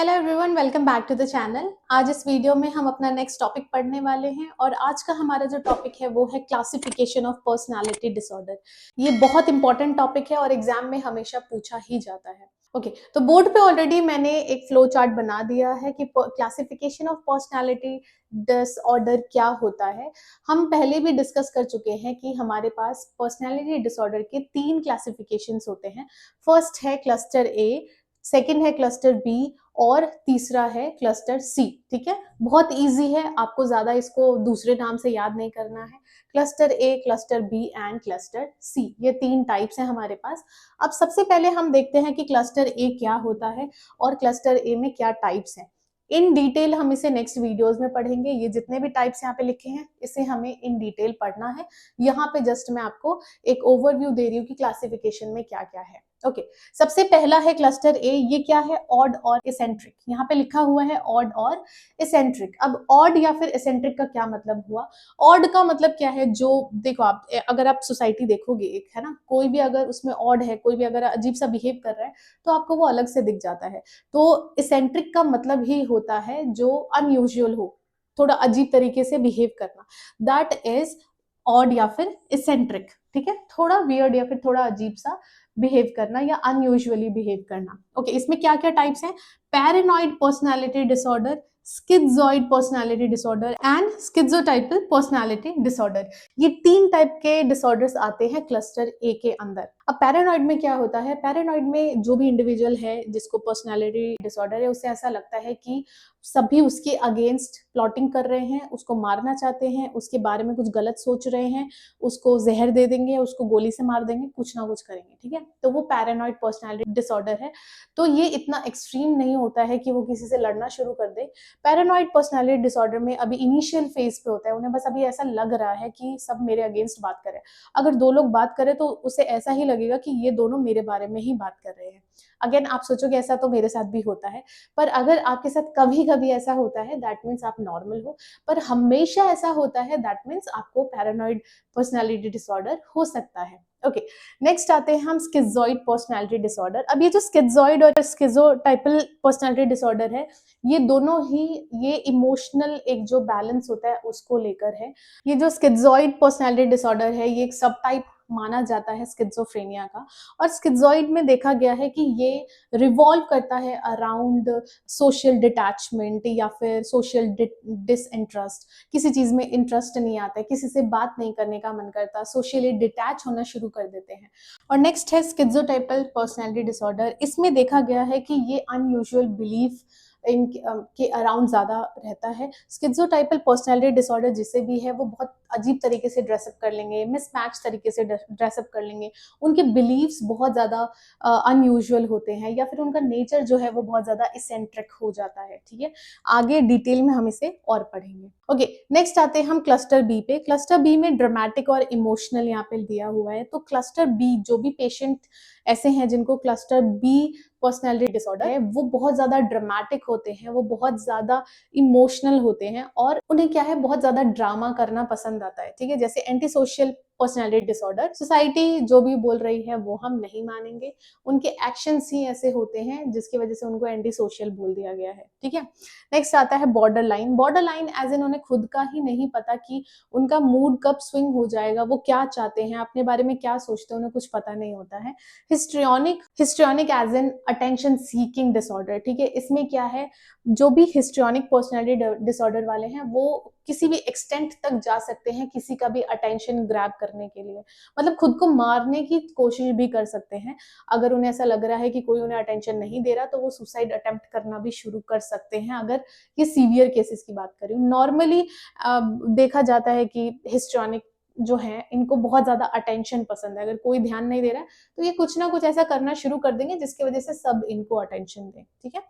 Hello everyone, welcome back to the channel. आज इस video में हम अपना नेक्स्ट टॉपिक पढ़ने वाले हैं और आज का हमारा जो टॉपिक है वो है क्लासिफिकेशन ऑफ पर्सनालिटी डिसऑर्डर। ये बहुत इंपॉर्टेंट टॉपिक है और एग्जाम में हमेशा पूछा ही जाता है। ओके, तो बोर्ड पे ऑलरेडी मैंने एक फ्लो चार्ट बना दिया है कि क्लासिफिकेशन ऑफ पर्सनालिटी डिसऑर्डर क्या होता है। हम पहले भी डिस्कस कर चुके हैं कि हमारे पास पर्सनालिटी डिसऑर्डर के 3 क्लासिफिकेशंस होते हैं। फर्स्ट है क्लस्टर ए, सेकंड है क्लस्टर बी और तीसरा है क्लस्टर सी। ठीक है, बहुत इजी है, आपको ज्यादा इसको दूसरे नाम से याद नहीं करना है। Cluster A, cluster B and cluster C, ये 3 टाइप्स हैं हमारे पास। अब सबसे पहले हम देखते हैं कि क्लस्टर ए क्या होता है और क्लस्टर ए में क्या टाइप्स हैं। इन डिटेल हम इसे नेक्स्ट वीडियोस में पढ़ेंगे। ये जितने भी टाइप्स यहाँ पे लिखे हैं इसे हमें इन डिटेल पढ़ना है। यहाँ पे जस्ट मैं आपको एक ओवरव्यू दे रही हूँ कि क्लासिफिकेशन में क्या क्या है। ओके, सबसे पहला है क्लस्टर ए। ये क्या है? ऑड और इसेंट्रिक। यहाँ पे लिखा हुआ है ऑड और इसेंट्रिक। अब ऑड या फिर इसेंट्रिक का क्या मतलब हुआ? ऑड का मतलब क्या है? जो देखो, आप अगर आप सोसाइटी देखोगे, एक है ना, कोई भी अगर उसमें ऑड है, कोई भी अगर अजीब सा बिहेव कर रहा है तो आपको वो अलग से दिख जाता है। तो इसेंट्रिक का मतलब ही होता है जो अनयूजुअल हो, थोड़ा अजीब तरीके से बिहेव करना, दैट इज ऑड या फिर इसेंट्रिक। ठीक है, थोड़ा वियर्ड या फिर थोड़ा अजीब सा बिहेव करना या अनयूजुअली बिहेव करना। ओके, इसमें क्या क्या टाइप्स हैं? Paranoid personality disorder, schizoid personality disorder and schizotypal personality disorder. ये 3 टाइप के डिसऑर्डर्स आते हैं क्लस्टर ए के अंदर। अब पैरानॉइड में क्या होता है? पैरानॉइड में जो भी इंडिविजुअल है जिसको पर्सनालिटी डिसऑर्डर है, उसे ऐसा लगता है कि सभी उसके अगेंस्ट प्लॉटिंग कर रहे हैं, उसको मारना चाहते हैं, उसके बारे में कुछ गलत सोच रहे हैं, उसको जहर दे देंगे, उसको गोली से मार देंगे, कुछ ना कुछ करेंगे। ठीक है, तो वो पैरानॉइड पर्सनालिटी डिसऑर्डर है। तो ये इतना एक्सट्रीम नहीं होता है कि वो किसी से लड़ना शुरू कर दे। पैरानॉइड पर्सनालिटी डिसऑर्डर में अभी इनिशियल फेज पे होता है, उन्हें बस अभी ऐसा लग रहा है कि सब मेरे अगेंस्ट बात करें। अगर 2 लोग बात करें तो उसे ऐसा ही लगेगा कि ये दोनों मेरे बारे में ही बात कर रहे हैं। अगेन आप सोचोगे ऐसा तो मेरे साथ भी होता है, पर अगर आपके साथ कभी कभी ऐसा होता है दैट मीन्स आप नॉर्मल हो, पर हमेशा ऐसा होता है दैट मीन्स आपको पैरानॉइड पर्सनालिटी डिसऑर्डर हो सकता है। ओके, नेक्स्ट आते हैं हम स्किज़ॉइड पर्सनालिटी डिसऑर्डर। अब ये जो स्किज़ॉइड और स्किज़ोटाइपल पर्सनालिटी डिसऑर्डर है, ये दोनों ही ये इमोशनल एक जो बैलेंस होता है उसको लेकर है। ये जो स्किज़ॉइड पर्सनालिटी डिसऑर्डर है, ये एक सब टाइप माना जाता है स्किज़ोफ्रेनिया का। और स्किज़ॉइड में देखा गया है कि ये रिवॉल्व करता है अराउंड सोशल डिटैचमेंट या फिर सोशल डिसइंटरेस्ट। किसी चीज में इंटरेस्ट नहीं आता है, किसी से बात नहीं करने का मन करता, सोशली डिटैच होना शुरू कर देते हैं। और नेक्स्ट है स्किज़ोटाइपल पर्सनालिटी डिसऑर्डर। इसमें देखा गया है कि ये अनयूजुअल बिलीफ इन के अराउंड ज्यादा रहता है। स्किज़ोटाइपल पर्सनालिटी डिसऑर्डर जिसे भी है वो बहुत अजीब तरीके से ड्रेसअप कर लेंगे, मिसमैच तरीके से ड्रेसअप कर लेंगे, उनके बिलीव्स बहुत ज्यादा अनयूजुअल होते हैं या फिर उनका नेचर जो है वो बहुत ज्यादा इसेंट्रिक हो जाता है। ठीक है, आगे डिटेल में हम इसे और पढ़ेंगे। ओके, नेक्स्ट आते हैं हम क्लस्टर बी पे। क्लस्टर बी में ड्रामेटिक और इमोशनल यहाँ पे दिया हुआ है। तो क्लस्टर बी जो भी पेशेंट ऐसे हैं जिनको क्लस्टर बी पर्सनैलिटी डिसऑर्डर है, वो बहुत ज्यादा ड्रामेटिक होते हैं, वो बहुत ज्यादा इमोशनल होते हैं और उन्हें क्या है, बहुत ज्यादा ड्रामा करना पसंद आता है। ठीक है, जैसे anti social personality disorder, society जो भी बोल रही है वो हम नहीं मानेंगे, उनके एक्शंस ही ऐसे होते हैं जिसकी वजह से उनको एंटी सोशल बोल दिया गया है। ठीक है, नेक्स्ट आता है borderline. Borderline as in उन्हें खुद का ही नहीं पता कि उनका मूड कब स्विंग हो जाएगा, वो क्या चाहते हैं, अपने बारे में क्या सोचते हैं, उन्हें कुछ पता नहीं होता है। Histrionic as an attention seeking disorder. ठीक है, इसमें क्या है, जो भी हिस्ट्रियोनिक पर्सनालिटी डिसऑर्डर वाले हैं वो किसी भी एक्सटेंट तक जा सकते हैं किसी का भी अटेंशन ग्रैब करने के लिए, मतलब खुद को मारने की कोशिश भी कर सकते हैं। अगर उन्हें ऐसा लग रहा है कि कोई उन्हें अटेंशन नहीं दे रहा तो वो सुसाइड अटेम्प्ट करना भी शुरू कर सकते हैं, अगर ये सीवियर केसेस की बात करें। नॉर्मली देखा जाता है कि हिस्ट्रियोनिक जो है इनको बहुत ज्यादा अटेंशन पसंद है, अगर कोई ध्यान नहीं दे रहा है तो ये कुछ ना कुछ ऐसा करना शुरू कर देंगे जिसकी वजह से सब इनको अटेंशन दें। ठीक है,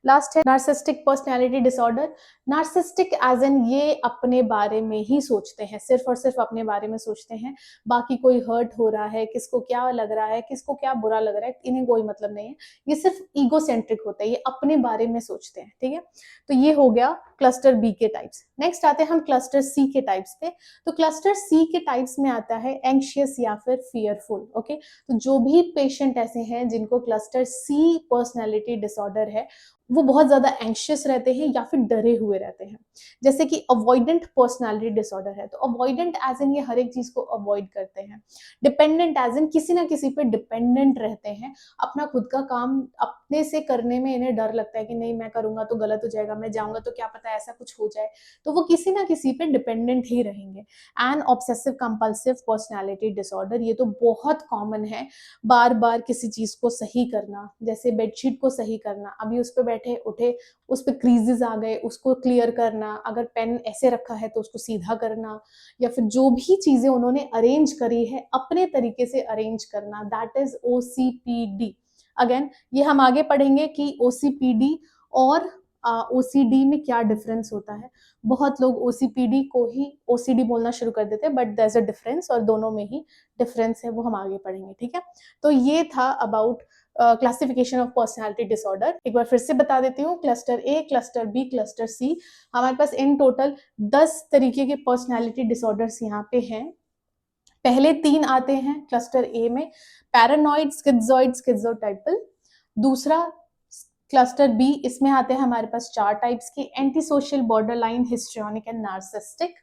लास्ट है narcissistic personality disorder. Narcissistic as an ये अपने बारे में ही सोचते हैं, सिर्फ और सिर्फ अपने बारे में सोचते हैं, बाकी कोई हर्ट हो रहा है, किसको क्या लग रहा है, किसको क्या बुरा लग रहा है, इन्हें कोई मतलब नहीं है। ये सिर्फ ईगोसेंट्रिक होता है, ये अपने बारे में सोचते हैं। ठीक है, तो ये हो गया क्लस्टर बी के टाइप्स। नेक्स्ट आते हैं हम क्लस्टर सी के टाइप्स पे। तो क्लस्टर सी के टाइप्स में आता है एंग्शियस या फिर फियरफुल। ओके, तो जो भी पेशेंट ऐसे हैं जिनको क्लस्टर सी पर्सनालिटी डिसऑर्डर है वो बहुत ज़्यादा एंग्शियस रहते हैं या फिर डरे हुए रहते हैं। जैसे कि अवॉइडेंट पर्सनैलिटी डिसऑर्डर है, तो अवॉइडेंट एज़ इन ये हर एक चीज़ को अवॉइड करते हैं। डिपेंडेंट एज़ इन किसी ना किसी पे डिपेंडेंट रहते हैं, अपना खुद का काम अपने से करने में इन्हें डर लगता है कि नहीं मैं करूँगा तो गलत हो जाएगा, मैं जाऊँगा तो क्या पता ऐसा कुछ हो जाए, तो वो किसी ना किसी पे डिपेंडेंट ही रहेंगे। And obsessive compulsive personality disorder, ये तो बहुत कॉमन है, बार-बार किसी चीज़ को सही करना, जैसे बेडशीट को सही करना, अभी उस पे बैठे उठे, उस पे क्रीजेस आ गए, उसको क्लियर करना, अगर पेन ऐसे रखा है तो उसको सीधा करना, या फिर जो भी चीज़ें उन्होंने अरेंज करी है अपने तरीके से अरेंज करना, दैट इज़ ओसीपीडी। अगेन ये हम आगे पढ़ेंगे कि ओसीपीडी और ओसीडी में क्या डिफरेंस होता है। बहुत लोग ओसीपीडी को ही ओसीडी बोलना शुरू कर देते हैं, but there is a difference और दोनों में ही डिफरेंस है, वो हम आगे पढ़ेंगे, ठीक है? तो ये था about classification of personality disorder. एक बार फिर से बता देती हूँ, cluster A, cluster B, cluster सी, हमारे पास इन टोटल 10 तरीके के पर्सनैलिटी डिसऑर्डर्स यहाँ पे हैं। पहले 3 आते हैं क्लस्टर ए में, पैरानॉइड, स्किज़ॉइड, स्किज़ोटाइपल। दूसरा क्लस्टर बी, इसमें आते हैं हमारे पास 4 टाइप्स के, anti social, borderline, histrionic and narcissistic.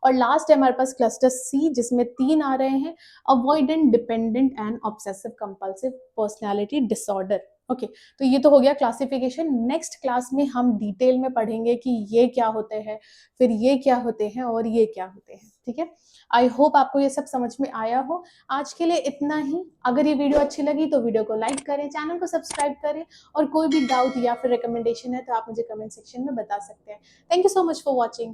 और लास्ट है हमारे पास क्लस्टर सी, जिसमें 3 आ रहे हैं, avoidant, dependent and obsessive compulsive personality disorder. Okay, तो ये तो हो गया क्लासिफिकेशन। नेक्स्ट क्लास में हम डिटेल में पढ़ेंगे कि ये क्या होते हैं, फिर ये क्या होते हैं और ये क्या होते हैं, ठीक है? आई होप आपको ये सब समझ में आया हो। आज के लिए इतना ही। अगर ये वीडियो अच्छी लगी तो वीडियो को लाइक करें, चैनल को सब्सक्राइब करें, और कोई भी डाउट या फिर रिकमेंडेशन है तो आप मुझे कमेंट सेक्शन में बता सकते हैं। Thank you so much for watching.